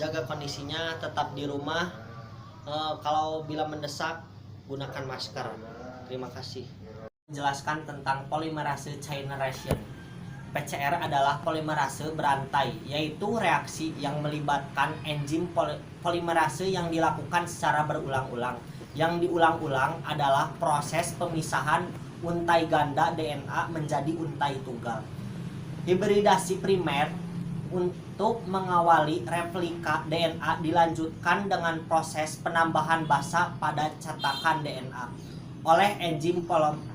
jaga kondisinya, tetap di rumah. Kalau bila mendesak, gunakan masker. Terima kasih. Menjelaskan tentang polimerase chain reaction. PCR adalah polimerase berantai, yaitu reaksi yang melibatkan enzim polimerase yang dilakukan secara berulang-ulang. Yang diulang-ulang adalah proses pemisahan untai ganda DNA menjadi untai tunggal. Hibridasi primer untuk mengawali replika DNA dilanjutkan dengan proses penambahan basa pada cetakan DNA oleh enzim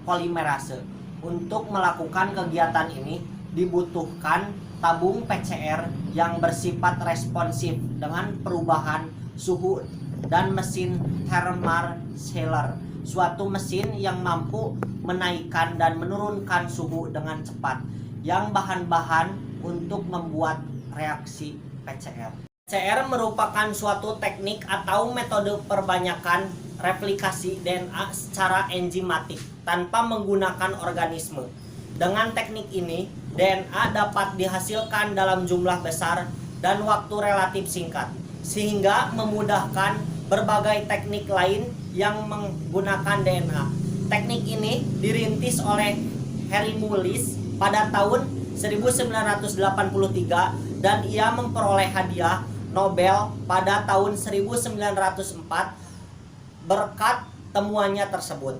polimerase. Untuk melakukan kegiatan ini dibutuhkan tabung PCR yang bersifat responsif dengan perubahan suhu dan mesin thermal sealer, suatu mesin yang mampu menaikkan dan menurunkan suhu dengan cepat, yang bahan-bahan untuk membuat reaksi PCR. PCR merupakan suatu teknik atau metode perbanyakan replikasi DNA secara enzimatik tanpa menggunakan organisme. Dengan teknik ini, DNA dapat dihasilkan dalam jumlah besar dan waktu relatif singkat, sehingga memudahkan berbagai teknik lain yang menggunakan DNA. Teknik ini dirintis oleh Harry Mullis pada tahun 1983 dan ia memperoleh hadiah Nobel pada tahun 1904 berkat temuannya tersebut.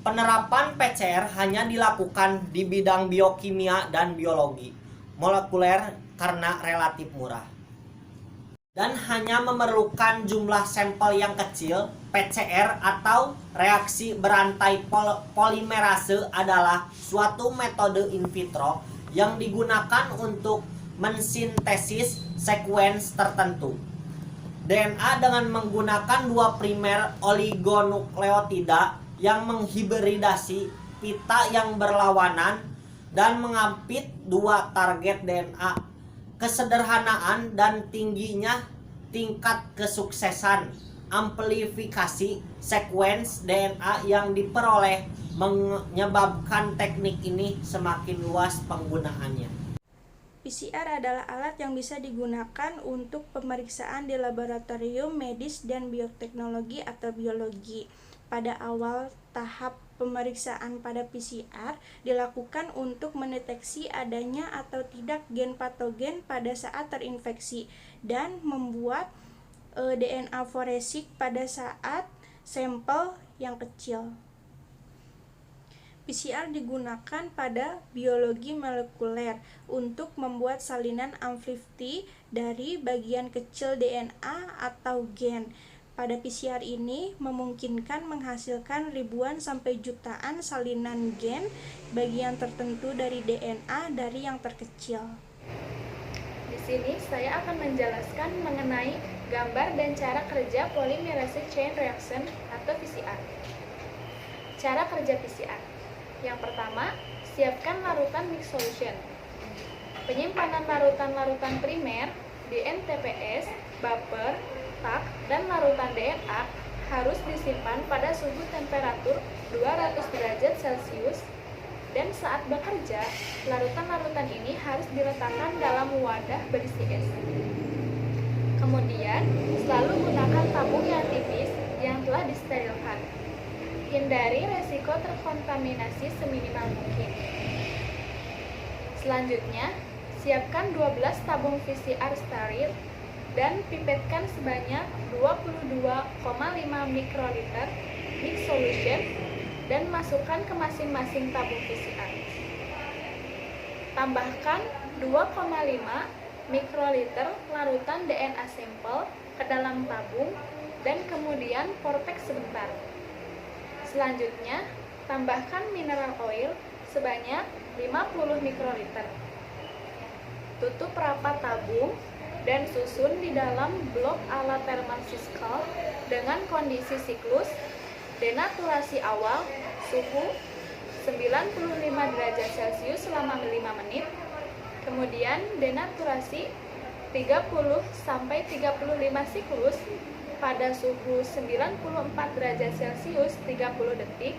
Penerapan PCR hanya dilakukan di bidang biokimia dan biologi molekuler karena relatif murah dan hanya memerlukan jumlah sampel yang kecil. PCR atau reaksi berantai polimerase adalah suatu metode in vitro yang digunakan untuk mensintesis sekuens tertentu DNA dengan menggunakan dua primer oligonukleotida yang menghibridasi pita yang berlawanan dan mengampit dua target DNA. Kesederhanaan dan tingginya tingkat kesuksesan amplifikasi sekuens DNA yang diperoleh menyebabkan teknik ini semakin luas penggunaannya. PCR adalah alat yang bisa digunakan untuk pemeriksaan di laboratorium medis dan bioteknologi atau biologi. Pada awal tahap pemeriksaan pada PCR dilakukan untuk mendeteksi adanya atau tidak gen patogen pada saat terinfeksi dan membuat DNA forensik pada saat sampel yang kecil. PCR digunakan pada biologi molekuler untuk membuat salinan amplifti dari bagian kecil DNA atau gen. Pada PCR ini memungkinkan menghasilkan ribuan sampai jutaan salinan gen bagian tertentu dari DNA dari yang terkecil. Di sini saya akan menjelaskan mengenai gambar dan cara kerja polymerase chain reaction atau PCR. Cara kerja PCR. Yang pertama, siapkan larutan mix solution. Penyimpanan larutan-larutan primer, DNTPS, buffer, tak, dan larutan DNA harus disimpan pada suhu temperatur 200 derajat Celcius dan saat bekerja, larutan-larutan ini harus diletakkan dalam wadah berisi es. Kemudian, selalu gunakan tabung yang tipis yang telah disterilkan. Hindari resiko terkontaminasi seminimal mungkin. Selanjutnya, siapkan 12 tabung PCR steril dan pipetkan sebanyak 22,5 mikroliter mix solution dan masukkan ke masing-masing tabung PCR. Tambahkan 2,5 mikroliter larutan DNA sampel ke dalam tabung dan kemudian vortex sebentar. Selanjutnya, tambahkan mineral oil sebanyak 50 mikroliter. Tutup rapat tabung dan susun di dalam blok ala thermal-Siscal dengan kondisi siklus, denaturasi awal, suhu 95 derajat Celcius selama 5 menit, kemudian denaturasi 30-35 siklus pada suhu 94 derajat Celcius 30 detik,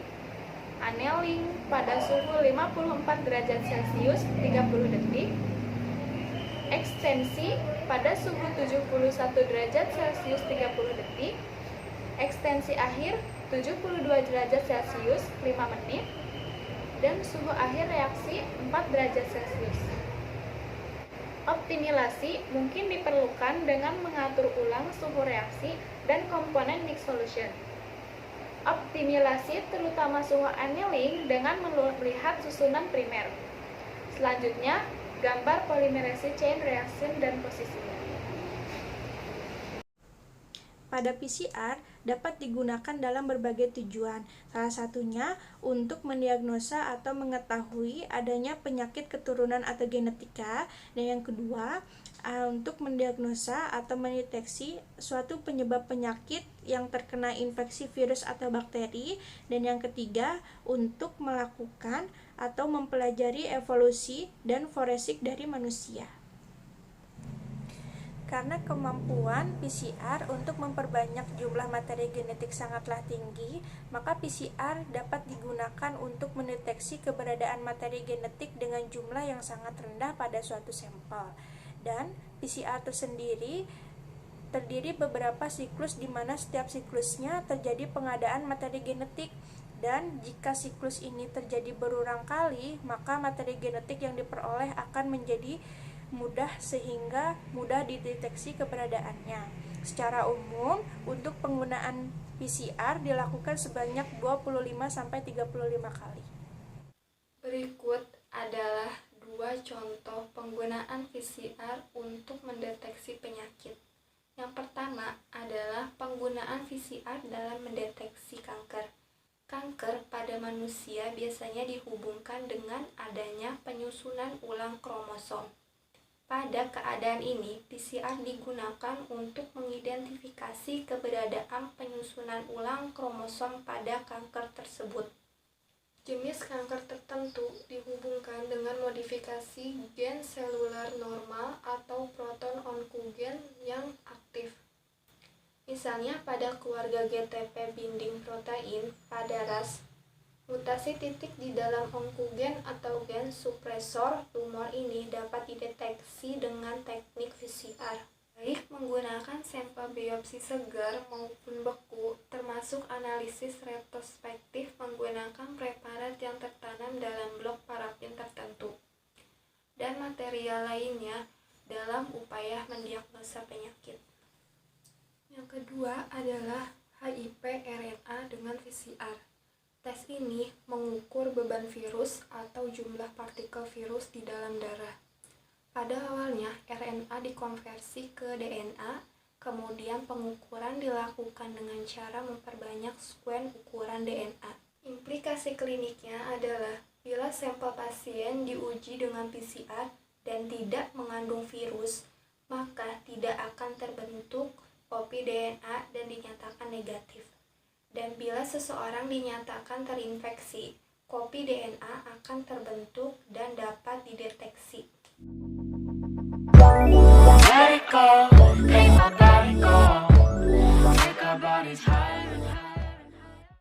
annealing pada suhu 54 derajat Celcius 30 detik, ekstensi pada suhu 71 derajat Celcius 30 detik, ekstensi akhir 72 derajat Celcius 5 menit, dan suhu akhir reaksi 4 derajat Celcius. Optimilasi mungkin diperlukan dengan mengatur ulang suhu reaksi dan komponen mix solution. Optimilasi terutama suhu annealing dengan melihat susunan primer. Selanjutnya, gambar polimerase chain reaction dan posisinya. Pada PCR dapat digunakan dalam berbagai tujuan. Salah satunya untuk mendiagnosa atau mengetahui adanya penyakit keturunan atau genetika, dan yang kedua untuk mendiagnosa atau mendeteksi suatu penyebab penyakit yang terkena infeksi virus atau bakteri, dan yang ketiga untuk melakukan atau mempelajari evolusi dan forensik dari manusia. Karena kemampuan PCR untuk memperbanyak jumlah materi genetik sangatlah tinggi, maka PCR dapat digunakan untuk mendeteksi keberadaan materi genetik dengan jumlah yang sangat rendah pada suatu sampel. Dan PCR tersendiri terdiri beberapa siklus di mana setiap siklusnya terjadi pengadaan materi genetik. Dan jika siklus ini terjadi berulang kali, maka materi genetik yang diperoleh akan menjadi mudah sehingga mudah dideteksi keberadaannya. Secara umum, untuk penggunaan PCR dilakukan sebanyak 25-35 kali. Berikut adalah 2 contoh penggunaan PCR untuk mendeteksi penyakit. Yang pertama adalah penggunaan PCR dalam mendeteksi kanker. Kanker pada manusia biasanya dihubungkan dengan adanya penyusunan ulang kromosom. Pada keadaan ini, PCR digunakan untuk mengidentifikasi keberadaan penyusunan ulang kromosom pada kanker tersebut. Jenis kanker tertentu dihubungkan dengan modifikasi gen seluler normal atau proton oncogen yang aktif. Misalnya pada keluarga GTP binding protein pada ras, mutasi titik di dalam oncogen atau gen supresor tumor ini dapat dideteksi dengan teknik PCR. Baik menggunakan sampel biopsi segar maupun beku, termasuk analisis retrospektif menggunakan preparat yang tertanam dalam blok parafin tertentu, dan material lainnya dalam upaya mendiagnosa penyakit. Yang kedua adalah HIV RNA dengan PCR. Tes ini mengukur beban virus atau jumlah partikel virus di dalam darah. Pada awalnya, RNA dikonversi ke DNA, kemudian pengukuran dilakukan dengan cara memperbanyak sekuen ukuran DNA. Implikasi kliniknya adalah bila sampel pasien diuji dengan PCR dan tidak mengandung virus, maka tidak akan terbentuk kopi DNA dan dinyatakan negatif. Dan bila seseorang dinyatakan terinfeksi, kopi DNA akan terbentuk dan dapat dideteksi. Let it go, let my body go. Take our bodies higher.